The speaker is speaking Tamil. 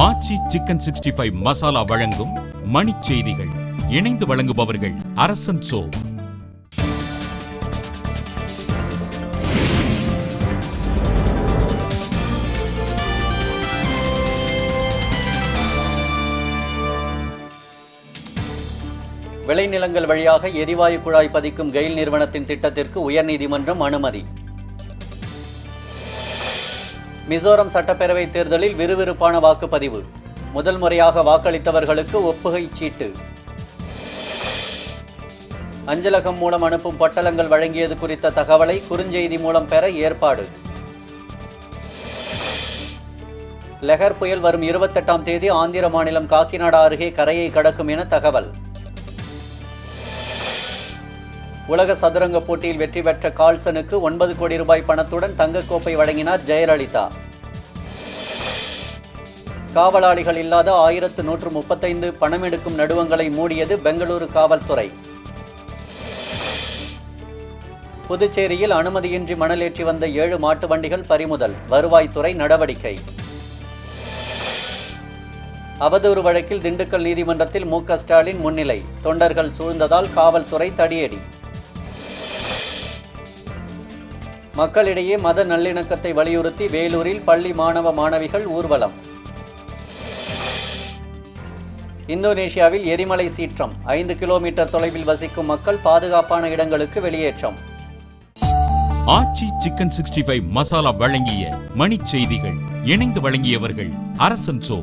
ஆச்சி சிக்கன் 65 மசாலா வழங்கும் மணிச் செய்திகள். இணைந்து வழங்குபவர்கள் அரசன் சோ. விளைநிலங்கள் வழியாக எரிவாயு குழாய் பதிக்கும் கெயில் நிறுவனத்தின் திட்டத்திற்கு உயர்நீதிமன்றம் அனுமதி. மிசோரம் சட்டப்பேரவை தேர்தலில் விறுவிறுப்பான வாக்குப்பதிவு. முதல் முறையாக வாக்களித்தவர்களுக்கு ஒப்புகை சீட்டு. அஞ்சலகம் மூலம் அனுப்பும் பொட்டலங்கள் வழங்கியது குறித்த தகவலை குறுஞ்செய்தி மூலம் பெற ஏற்பாடு. லெஹர் புயல் வரும் 28ஆம் தேதி ஆந்திர மாநிலம் காக்கிநாடா அருகே கரையை கடக்கும் என தகவல். உலக சதுரங்க போட்டியில் வெற்றி பெற்ற கால்சனுக்கு 9 கோடி ரூபாய் பணத்துடன் தங்கக்கோப்பை வழங்கினார் ஜெயலலிதா. காவலாளிகள் இல்லாத 1135 பணமெடுக்கும் நடுவங்களை மூடியது பெங்களூரு காவல்துறை. புதுச்சேரியில் அனுமதியின்றி மணலேற்றி வந்த 7 மாட்டு வண்டிகள் பறிமுதல். வருவாய்த்துறை நடவடிக்கை. அவதூறு வழக்கில் திண்டுக்கல் நீதிமன்றத்தில் மு.க. ஸ்டாலின் முன்னிலை. தொண்டர்கள் சூழ்ந்ததால் காவல்துறை தடியடி. மக்களிடையே மத நல்லிணக்கத்தை வலியுறுத்தி வேலூரில் பள்ளி மாணவ மாணவிகள் ஊர்வலம். இந்தோனேஷியாவில் எரிமலை சீற்றம். 5 கிலோமீட்டர் தொலைவில் வசிக்கும் மக்கள் பாதுகாப்பான இடங்களுக்கு வெளியேற்றம். ஆச்சி சிக்கன் 65 மசாலா வழங்கிய மணிச் செய்திகள். இணைந்து வழங்கியவர்கள் அரசன் சோ.